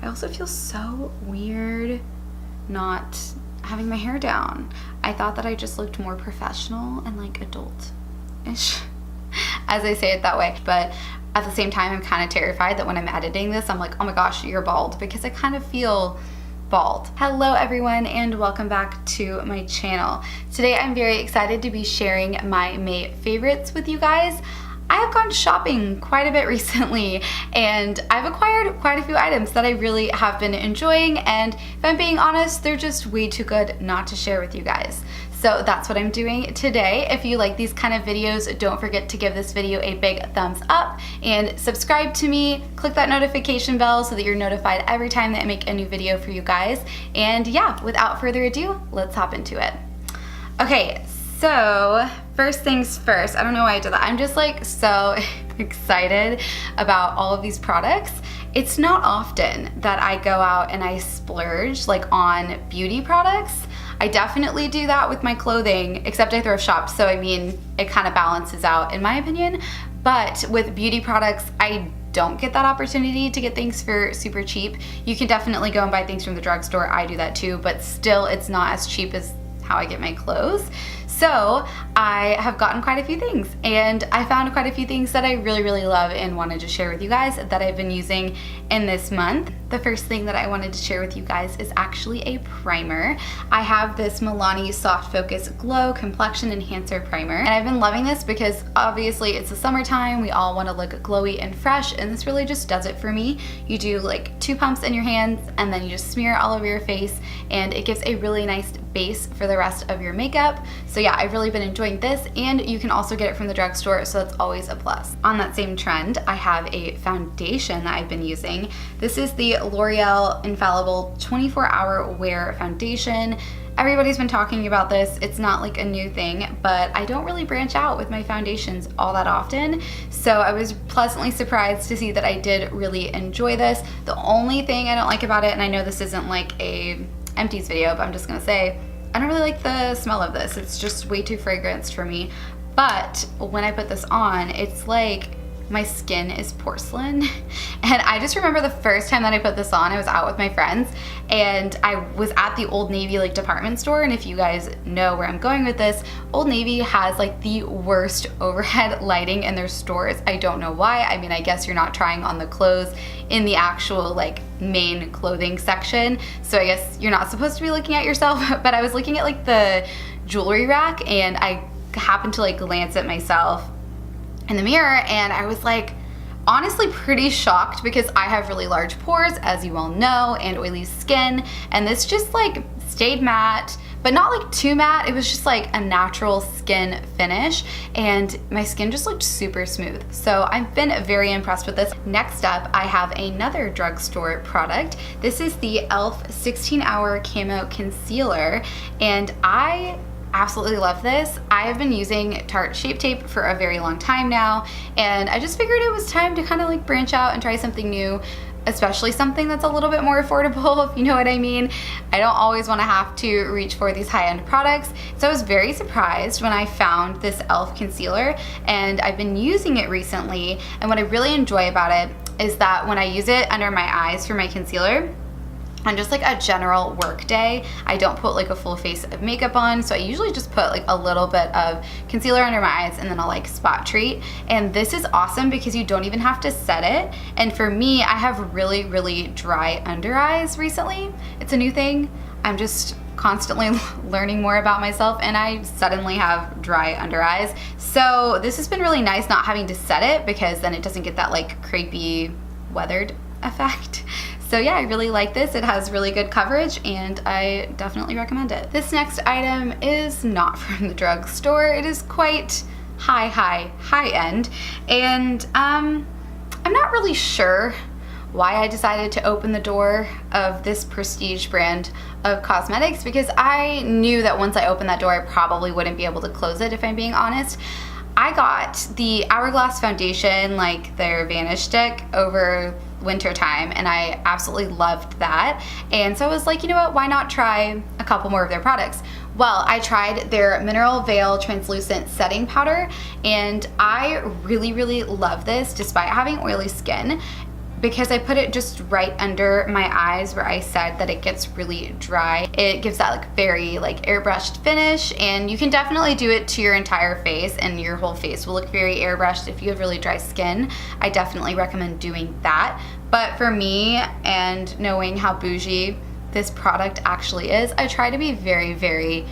I also feel so weird not having my hair down. I thought that I just looked more professional and like adult-ish as I say it that way, but at the same time I'm kind of terrified that when I'm editing this I'm like, oh my gosh, you're bald, because I kind of feel bald. Hello everyone and welcome back to my channel. Today I'm very excited to be sharing my May favorites with you guys. I have gone shopping quite a bit recently and I've acquired quite a few items that I really have been enjoying, and if I'm being honest, they're just way too good not to share with you guys. So that's what I'm doing today. If you like these kind of videos, don't forget to give this video a big thumbs up and subscribe to me. Click that notification bell so that you're notified every time that I make a new video for you guys. And yeah, without further ado, let's hop into it. Okay, so first things first, I don't know why I did that. I'm just like so excited about all of these products. It's not often that I go out and I splurge like on beauty products. I definitely do that with my clothing, except I thrift shop, so I mean, it kind of balances out in my opinion. But with beauty products, I don't get that opportunity to get things for super cheap. You can definitely go and buy things from the drugstore. I do that too, but still it's not as cheap as how I get my clothes. So I have gotten quite a few things, and I found quite a few things that I really love and wanted to share with you guys that I've been using in this month. The first thing that I wanted to share with you guys is actually a primer. I have this Milani Soft Focus Glow Complexion Enhancer Primer, and I've been loving this because obviously it's the summertime, we all want to look glowy and fresh, and this really just does it for me. You do like 2 pumps in your hands and then you just smear it all over your face, and it gives a really nice base for the rest of your makeup. So yeah, I've really been enjoying this, and you can also get it from the drugstore, so that's always a plus. On that same trend, I have a foundation that I've been using. This is the Loreal Infallible 24-Hour Wear Foundation. Everybody's been talking about this. It's not like a new thing, but I don't really branch out with my foundations all that often. So I was pleasantly surprised to see that I did really enjoy this. The only thing I don't like about it, and I know this isn't like a empties video, but I'm just gonna say, I don't really like the smell of this. It's just way too fragranced for me. But when I put this on, it's like my skin is porcelain. And I just remember the first time that I put this on, I was out with my friends and I was at the Old Navy like department store. And if you guys know where I'm going with this, Old Navy has like the worst overhead lighting in their stores. I don't know why. I mean, I guess you're not trying on the clothes in the actual like main clothing section, so I guess you're not supposed to be looking at yourself. But I was looking at like the jewelry rack and I happened to like glance at myself in the mirror, and I was like honestly pretty shocked because I have really large pores, as you all know, and oily skin, and this just like stayed matte, but not like too matte. It was just like a natural skin finish, and my skin just looked super smooth. So I've been very impressed with this. Next up, I have another drugstore product. This is the e.l.f. 16-Hour Camo Concealer, and I absolutely love this. I have been using Tarte Shape Tape for a very long time now, and I just figured it was time to kind of like branch out and try something new, especially something that's a little bit more affordable, if you know what I mean. I don't always want to have to reach for these high-end products, so I was very surprised when I found this e.l.f. concealer, and I've been using it recently, and what I really enjoy about it is that when I use it under my eyes for my concealer, on just like a general work day, I don't put like a full face of makeup on, so I usually just put like a little bit of concealer under my eyes and then I'll like spot treat. And this is awesome because you don't even have to set it. And for me, I have really dry under eyes recently. It's a new thing. I'm just constantly learning more about myself, and I suddenly have dry under eyes. So this has been really nice not having to set it, because then it doesn't get that like crepey weathered effect. So yeah, I really like this. It has really good coverage and I definitely recommend it. This next item is not from the drugstore. It is quite high end, and I'm not really sure why I decided to open the door of this prestige brand of cosmetics, because I knew that once I opened that door I probably wouldn't be able to close it, if I'm being honest. I got the Hourglass foundation, like their Vanish Stick, over winter time, and I absolutely loved that. And so I was like, you know what, why not try a couple more of their products? Well, I tried their Mineral Veil Translucent Setting Powder, and I really love this despite having oily skin. because I put it just right under my eyes where I said that it gets really dry, it gives that like very like airbrushed finish, and you can definitely do it to your entire face and your whole face will look very airbrushed. If you have really dry skin, I definitely recommend doing that. But for me, and knowing how bougie this product actually is, I try to be very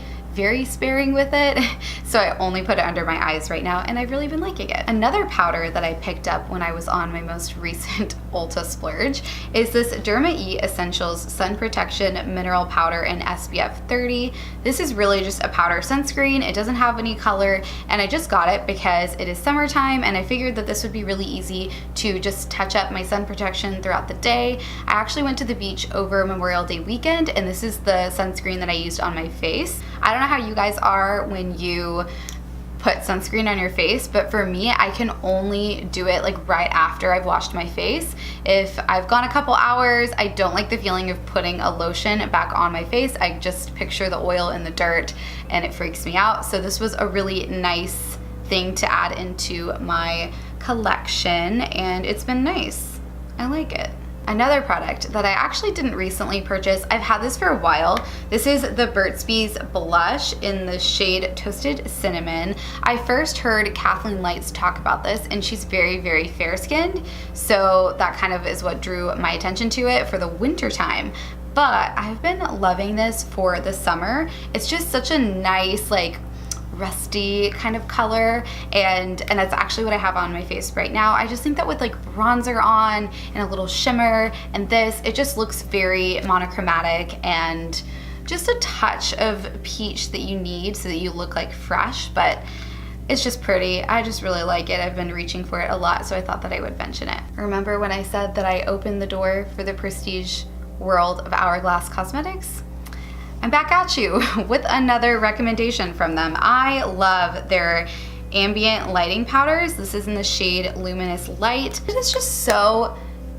sparing with it, so I only put it under my eyes right now, and I've really been liking it. Another powder that I picked up when I was on my most recent Ulta splurge is this Derma E Essentials Sun Protection Mineral Powder in SPF 30. This is really just a powder sunscreen. It doesn't have any color, and I just got it because it is summertime, and I figured that this would be really easy to just touch up my sun protection throughout the day. I actually went to the beach over Memorial Day weekend, and this is the sunscreen that I used on my face. I don't know how you guys are when you put sunscreen on your face, but for me, I can only do it like right after I've washed my face. If I've gone a couple hours, I don't like the feeling of putting a lotion back on my face. I just picture the oil in the dirt and it freaks me out. So this was a really nice thing to add into my collection, and it's been nice. I like it. Another product that I actually didn't recently purchase, I've had this for a while. This is the Burts Bees blush in the shade Toasted Cinnamon. I first heard Kathleen Lights talk about this, and she's very fair skinned, so that kind of is what drew my attention to it for the winter time. But I've been loving this for the summer. It's just such a nice, like, rusty kind of color, and that's actually what I have on my face right now. I just think that with like bronzer on and a little shimmer and this, it just looks very monochromatic and just a touch of peach that you need so that you look like fresh, but it's just pretty. I just really like it. I've been reaching for it a lot, so I thought that I would mention it. Remember when I said that I opened the door for the prestige world of Hourglass Cosmetics? I'm back at you with another recommendation from them. I love their ambient lighting powders. This is in the shade Luminous Light. It is just so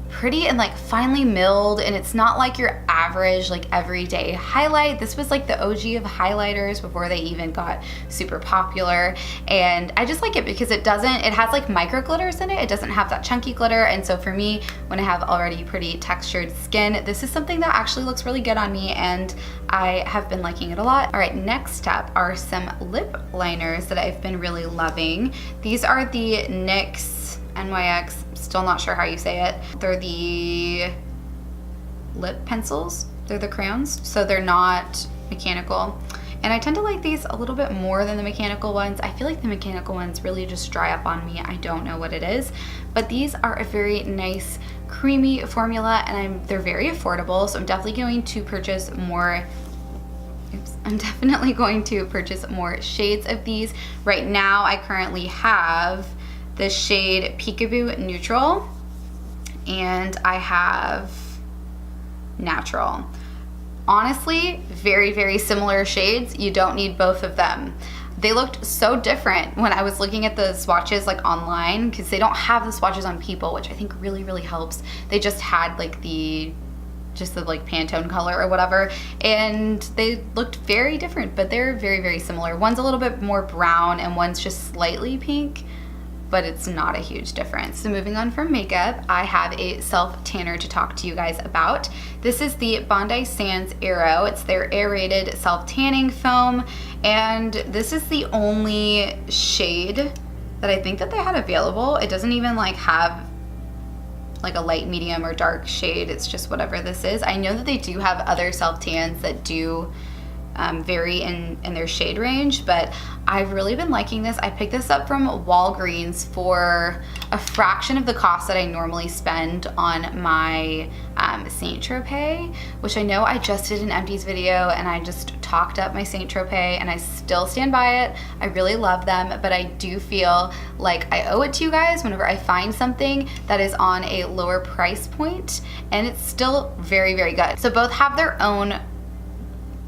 pretty and like finely milled, and it's not like your average like everyday highlight. This was like the OG of highlighters before they even got super popular, and I just like it because it has like micro glitters in it. It doesn't have that chunky glitter, and so for me, when I have already pretty textured skin, this is something that actually looks really good on me, and I have been liking it a lot. All right, next up are some lip liners that I've been really loving. These are the NYX, still not sure how you say it. They're the lip pencils. They're the crayons, so they're not mechanical. And I tend to like these a little bit more than the mechanical ones. I feel like the mechanical ones really just dry up on me. I don't know what it is, but these are a very nice creamy formula, and they're very affordable, so I'm definitely going to purchase more. I'm definitely going to purchase more shades of these. Right now, I currently have the shade Peekaboo Neutral, and I have Natural. Honestly, very similar shades. You don't need both of them. They looked so different when I was looking at the swatches like online, because they don't have the swatches on People, which I think really helps. They just had like the like Pantone color or whatever, and they looked very different, but they're very similar. One's a little bit more brown and one's just slightly pink, but it's not a huge difference. So moving on from makeup, I have a self tanner to talk to you guys about. This is the Bondai Sands Aero. It's their aerated self tanning foam, and this is the only shade that I think that they had available. It doesn't even like have like a light, medium, or dark shade. It's just whatever this is. I know that they do have other self tans that do vary in their shade range, but I've really been liking this. I picked this up from Walgreens for a fraction of the cost that I normally spend on my Saint Tropez, which I know I just did an empties video and I just talked up my Saint Tropez, and I still stand by it. I really love them, but I do feel like I owe it to you guys whenever I find something that is on a lower price point, and it's still very good. So both have their own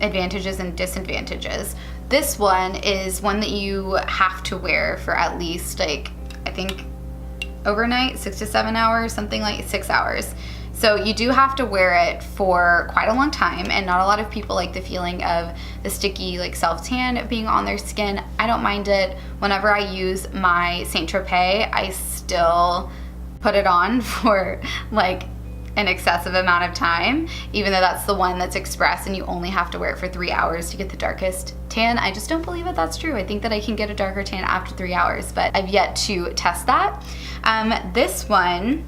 advantages and disadvantages. This one is one that you have to wear for at least like, I think overnight, 6 to 7 hours, something like 6 hours. So you do have to wear it for quite a long time, and not a lot of people like the feeling of the sticky like self tan being on their skin. I don't mind it. Whenever I use my Saint Tropez, I still put it on for like an excessive amount of time, even though that's the one that's express and you only have to wear it for 3 hours to get the darkest tan. I just don't believe that that's true. I think that I can get a darker tan after 3 hours, but I've yet to test that. This one,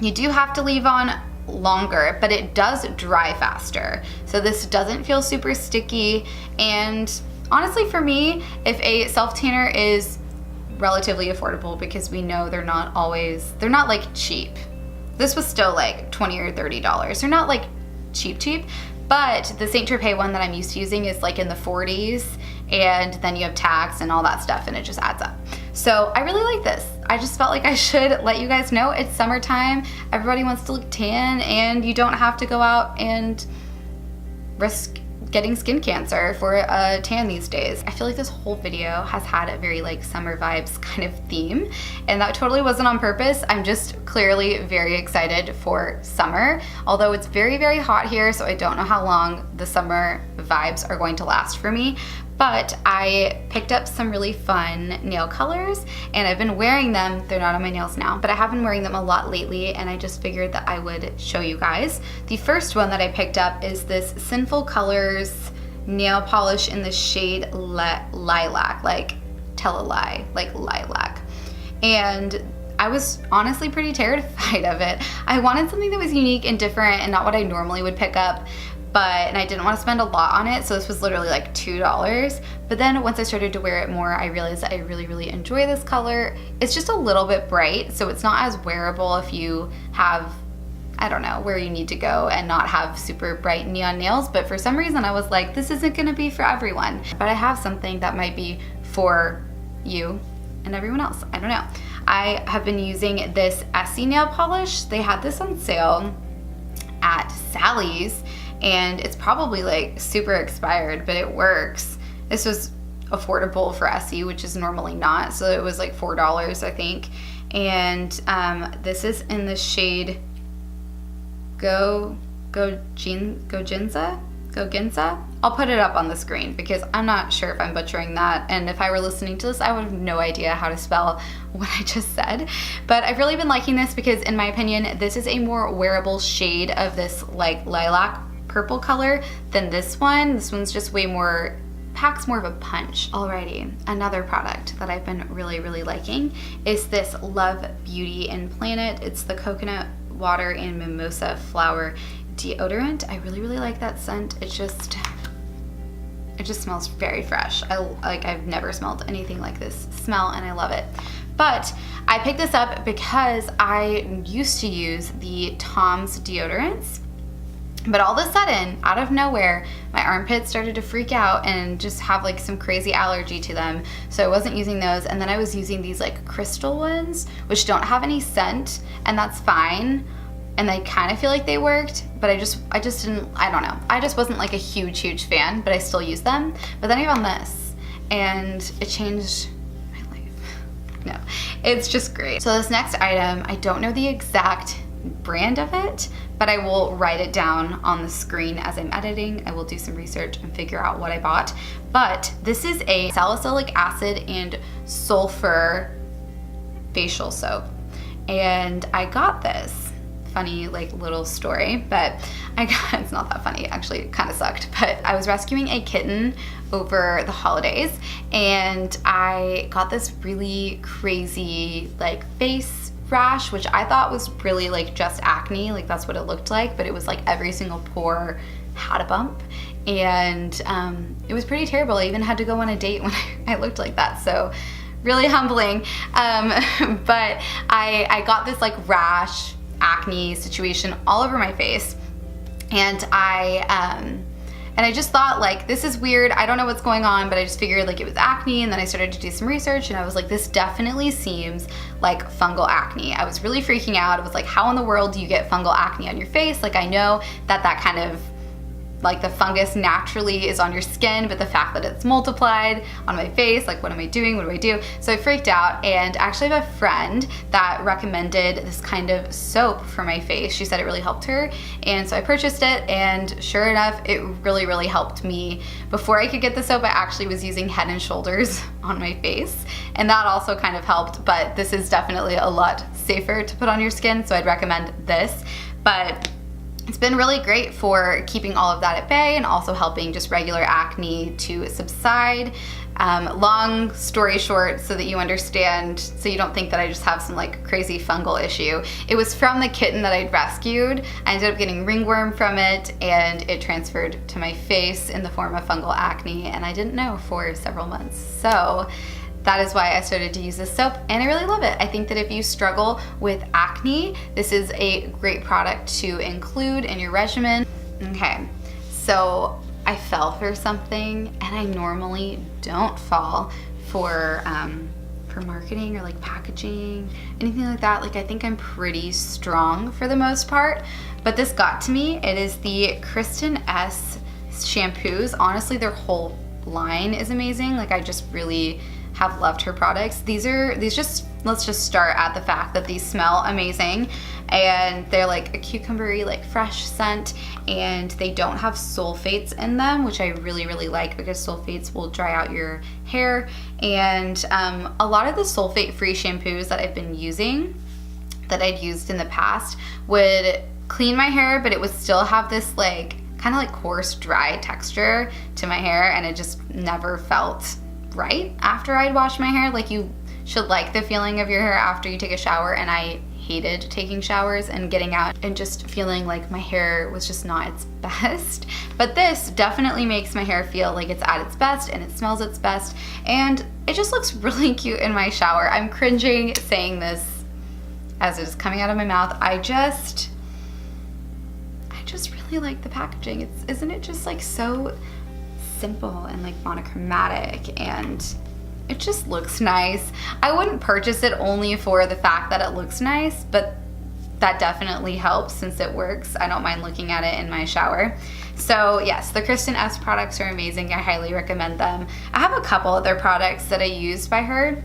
you do have to leave on longer, but it does dry faster. So this doesn't feel super sticky. And honestly, for me, if a self tanner is relatively affordable, because we know they're not like cheap. This was still like $20 or $30. They're not like cheap, but the Saint Tropez one that I'm used to using is like in the 40s, and then you have tax and all that stuff, and it just adds up. So I really like this. I just felt like I should let you guys know it's summertime. Everybody wants to look tan, and you don't have to go out and risk getting skin cancer for a tan these days. I feel like this whole video has had a very like summer vibes kind of theme, and that totally wasn't on purpose. I'm just clearly very excited for summer, although it's very, very hot here, so I don't know how long the summer vibes are going to last for me. But I picked up some really fun nail colors, and I've been wearing them. They're not on my nails now, but I have been wearing them a lot lately, and I just figured that I would show you guys. The first one that I picked up is this Sinful Colors nail polish in the shade Lilac, like tell a lie, like lilac. And I was honestly pretty terrified of it. I wanted something that was unique and different and not what I normally would pick up. And I didn't want to spend a lot on it, so this was literally like $2. But then once I started to wear it more, I realized that I really, really enjoy this color. It's just a little bit bright, so it's not as wearable if you have, I don't know, where you need to go and not have super bright neon nails. But for some reason I was like, this isn't gonna be for everyone. But I have something that might be for you and everyone else, I don't know. I have been using this Essie nail polish. They had this on sale at Sally's, and it's probably like super expired, but it works. This was affordable for Essie, which is normally not, so it was like $4, I think. And this is in the shade Goginza. I'll put it up on the screen because I'm not sure if I'm butchering that, and if I were listening to this, I would have no idea how to spell what I just said. But I've really been liking this because, in my opinion, this is a more wearable shade of this like lilac purple color than this one. This one's just way more, packs more of a punch. Alrighty, another product that I've been really, really liking is this Love Beauty and Planet. It's the coconut water and mimosa flower deodorant. I really, really like that scent. It just smells very fresh. I've never smelled anything like this smell, and I love it. But I picked this up because I used to use the Tom's deodorants, but all of a sudden, out of nowhere, my armpits started to freak out and just have like some crazy allergy to them. So I wasn't using those, and then I was using these like crystal ones, which don't have any scent, and that's fine. And I kind of feel like they worked, but I just didn't, I don't know. I just wasn't like a huge fan, but I still use them. But then I found this, and it changed my life. No, it's just great. So this next item, I don't know the exact brand of it, but I will write it down on the screen as I'm editing. I will do some research and figure out what I bought. But this is a salicylic acid and sulfur facial soap. And I got this. Funny like little story, but it's not that funny, actually. It kind of sucked, but I was rescuing a kitten over the holidays, and I got this really crazy like face rash, which I thought was really like just acne, like that's what it looked like, but it was like every single pore had a bump, and it was pretty terrible. I even had to go on a date when I looked like that, so really humbling. But I got this like rash acne situation all over my face, and I just thought like, this is weird, I don't know what's going on, but I just figured like it was acne. And then I started to do some research, and I was like, this definitely seems like fungal acne. I was really freaking out. I was like, how in the world do you get fungal acne on your face? Like, I know that kind of like the fungus naturally is on your skin, but the fact that it's multiplied on my face, like what am I doing, what do I do? So I freaked out, and actually I have a friend that recommended this kind of soap for my face. She said it really helped her, and so I purchased it, and sure enough, it really, really helped me. Before I could get the soap, I actually was using Head and Shoulders on my face, and that also kind of helped, but this is definitely a lot safer to put on your skin, so I'd recommend this. But it's been really great for keeping all of that at bay and also helping just regular acne to subside. Long story short, so that you understand, so you don't think that I just have some like crazy fungal issue. It was from the kitten that I'd rescued. I ended up getting ringworm from it, and it transferred to my face in the form of fungal acne, and I didn't know for several months. So that is why I started to use this soap, and I really love it. I think that if you struggle with acne, this is a great product to include in your regimen. Okay, so I fell for something, and I normally don't fall for marketing or like packaging, anything like that. Like I think I'm pretty strong for the most part, but this got to me. It is the Kristin S shampoos. Honestly, their whole line is amazing. Like I just really have loved her products. Let's just start at the fact that these smell amazing, and they're like a cucumbery, like fresh scent, and they don't have sulfates in them, which I really, really like, because sulfates will dry out your hair. And a lot of the sulfate-free shampoos that I've been using, that I'd used in the past, would clean my hair, but it would still have this like kind of like coarse, dry texture to my hair, and it just never felt right after I'd washed my hair. Like you should like the feeling of your hair after you take a shower, and I hated taking showers and getting out and just feeling like my hair was just not its best. But this definitely makes my hair feel like it's at its best, and it smells its best, and it just looks really cute in my shower. I'm cringing saying this as it's coming out of my mouth. I just really like the packaging. Isn't it just like so simple and like monochromatic, and it just looks nice. I wouldn't purchase it only for the fact that it looks nice, but that definitely helps since it works. I don't mind looking at it in my shower. So yes, the Kristin S products are amazing. I highly recommend them. I have a couple other products that I used by her,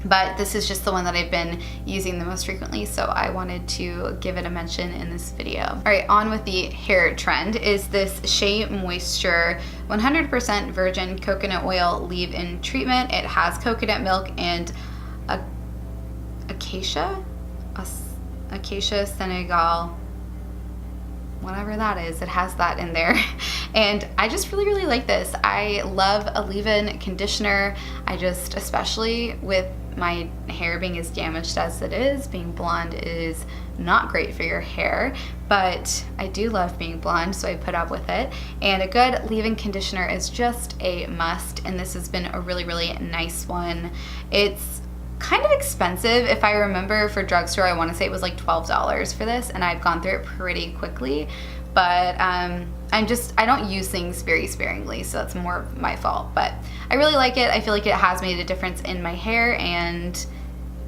but this is just the one that I've been using the most frequently, so I wanted to give it a mention in this video. All right, on with the hair trend is this Shea Moisture 100% virgin coconut oil leave-in treatment. It has coconut milk and acacia Senegal, whatever that is, it has that in there. And I just really, really like this. I love a leave-in conditioner. Especially with my hair being as damaged as it is, being blonde is not great for your hair, but I do love being blonde, so I put up with it. And a good leave-in conditioner is just a must, and this has been a really, really nice one. It's kind of expensive. If I remember, for drugstore, I want to say it was like $12 for this, and I've gone through it pretty quickly, but I don't use things very sparingly, so that's more of my fault. But I really like it. I feel like it has made a difference in my hair, and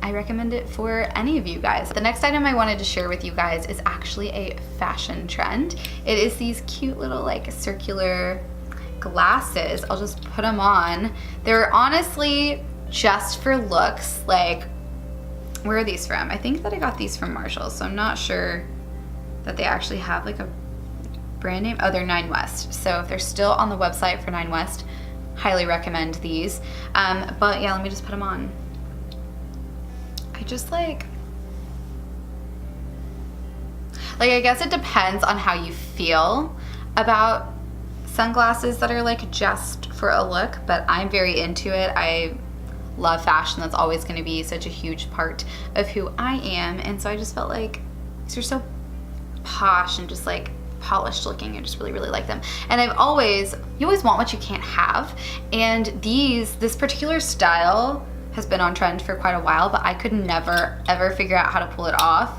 I recommend it for any of you guys. The next item I wanted to share with you guys is actually a fashion trend. It is these cute little like circular glasses. I'll just put them on. They're honestly just for looks. Like, where are these from? I think that I got these from Marshalls, so I'm not sure that they actually have like a brand name. Oh, they're Nine West. So if they're still on the website for Nine West, highly recommend these. But yeah, let me just put them on. I just like I guess it depends on how you feel about sunglasses that are like just for a look, but I'm very into it. I love fashion. That's always going to be such a huge part of who I am, and so I just felt like these are so posh and just like polished looking. I just really, really like them. And you always want what you can't have, and this particular style has been on trend for quite a while, but I could never ever figure out how to pull it off.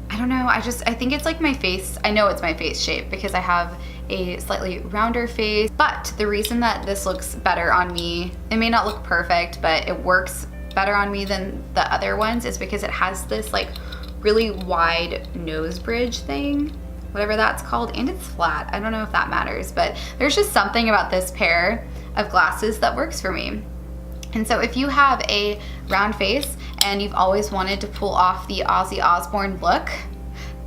I don't know, I think it's like my face. I know it's my face shape because I have a slightly rounder face, but the reason that this looks better on me, it may not look perfect, but it works better on me than the other ones, is because it has this like really wide nose bridge thing. whatever that's called, and it's flat. I don't know if that matters, but there's just something about this pair of glasses that works for me. And so if you have a round face and you've always wanted to pull off the Ozzy Osbourne look,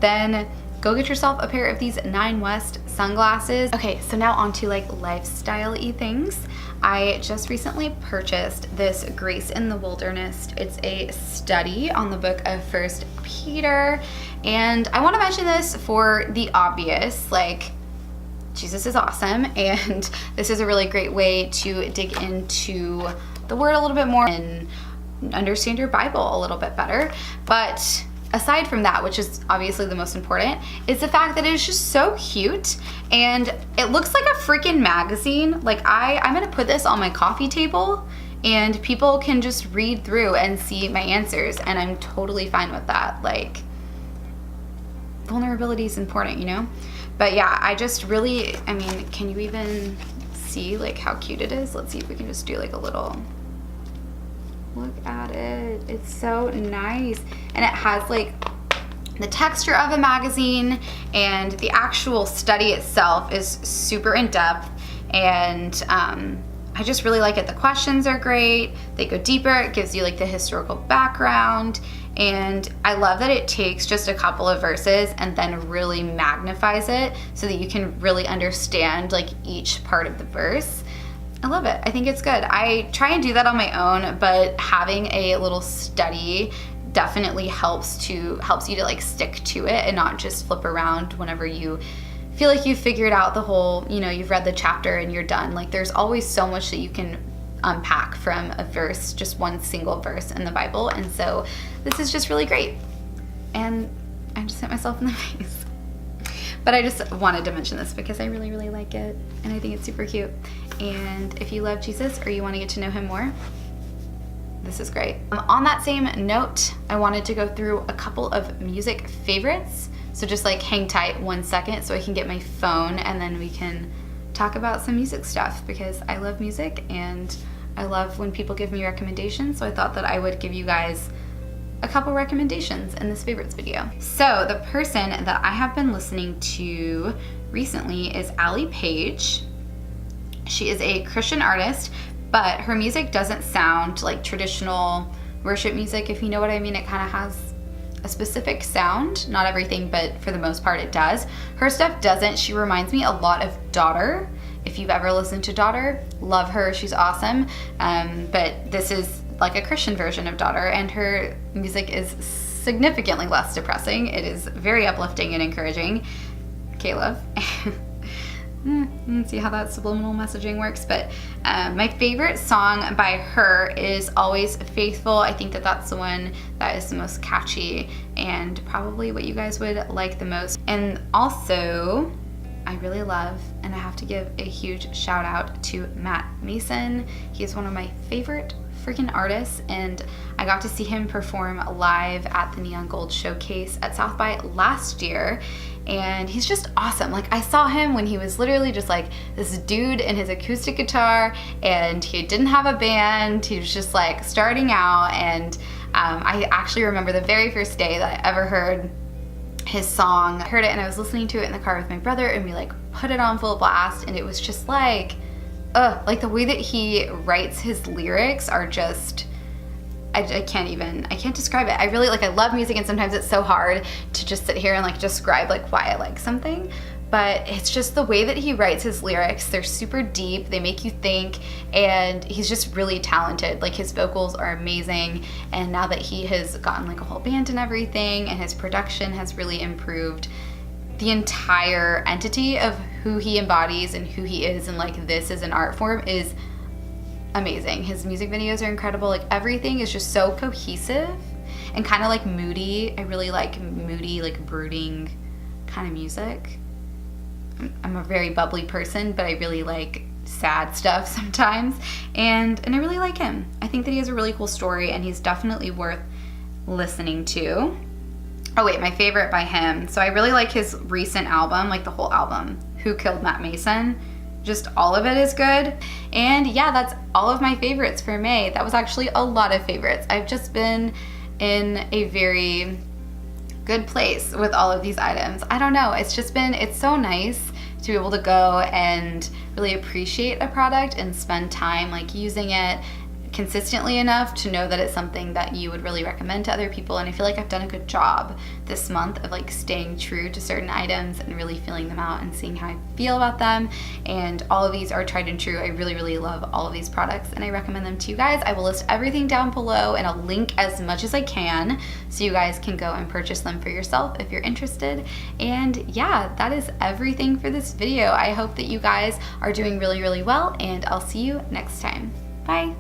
then go get yourself a pair of these 9 West sunglasses. Okay, so now on to like lifestyle-y things. I just recently purchased this Grace in the Wilderness. It's a study on the book of 1 Peter. And I want to mention this for the obvious, like, Jesus is awesome. And this is a really great way to dig into the word a little bit more and understand your Bible a little bit better. But aside from that, which is obviously the most important, is the fact that it is just so cute and it looks like a freaking magazine. Like I'm gonna put this on my coffee table and people can just read through and see my answers, and I'm totally fine with that. Like, vulnerability is important, you know? But yeah, I just really, I mean, can you even see like how cute it is? Let's see if we can just do like a little, look at it. It's so nice. And it has like the texture of a magazine, and the actual study itself is super in depth, and I just really like it. The questions are great. They go deeper. It gives you like the historical background, and I love that it takes just a couple of verses and then really magnifies it so that you can really understand like each part of the verse. I love it. I think it's good. I try and do that on my own, but having a little study definitely helps you to like stick to it and not just flip around whenever you feel like you've figured out the whole, you know, you've read the chapter and you're done. Like there's always so much that you can unpack from a verse, just one single verse in the Bible. And so this is just really great. And I just hit myself in the face. But I just wanted to mention this because I really, really like it, and I think it's super cute. And if you love Jesus or you want to get to know him more, this is great. On that same note, I wanted to go through a couple of music favorites. So just like hang tight 1 second so I can get my phone, and then we can talk about some music stuff, because I love music and I love when people give me recommendations. So I thought that I would give you guys a couple recommendations in this favorites video. So the person that I have been listening to recently is Allie Page. She is a Christian artist, but her music doesn't sound like traditional worship music, if you know what I mean. It kind of has a specific sound, not everything, but for the most part it does. Her stuff doesn't. She reminds me a lot of Daughter. If you've ever listened to Daughter, love her, she's awesome. But this is like a Christian version of Daughter, and her music is significantly less depressing. It is very uplifting and encouraging. Caleb. See how that subliminal messaging works. But my favorite song by her is Always Faithful. I think that that's the one that is the most catchy and probably what you guys would like the most. And also, I really love, and I have to give a huge shout out to Matt Mason. He is one of my favorite freaking artists, and I got to see him perform live at the Neon Gold Showcase at South by last year, and he's just awesome. Like, I saw him when he was literally just like this dude in his acoustic guitar, and he didn't have a band. He was just like starting out, and I actually remember the very first day that I ever heard his song. I heard it and I was listening to it in the car with my brother, and we like put it on full blast, and it was just like the way that he writes his lyrics are just, I can't describe it. I really like, I love music, and sometimes it's so hard to just sit here and like describe like why I like something, but it's just the way that he writes his lyrics. They're super deep, they make you think, and he's just really talented. Like, his vocals are amazing, and now that he has gotten like a whole band and everything, and his production has really improved, the entire entity of who he embodies and who he is, and like this as an art form is amazing. His music videos are incredible. Like, everything is just so cohesive and kind of like moody. I really like moody, like brooding kind of music. I'm a very bubbly person, but I really like sad stuff sometimes, and I really like him. I think that he has a really cool story, and he's definitely worth listening to. Oh wait, my favorite by him. So I really like his recent album, like the whole album, Who Killed Matt Mason. Just all of it is good. And yeah, that's all of my favorites for May. That was actually a lot of favorites. I've just been in a very good place with all of these items. I don't know, it's so nice to be able to go and really appreciate a product and spend time like using it consistently enough to know that it's something that you would really recommend to other people. And I feel like I've done a good job this month of like staying true to certain items and really feeling them out and seeing how I feel about them. And all of these are tried and true. I really, really love all of these products and I recommend them to you guys. I will list everything down below and I'll link as much as I can so you guys can go and purchase them for yourself if you're interested. And yeah, that is everything for this video. I hope that you guys are doing really, really well and I'll see you next time. Bye.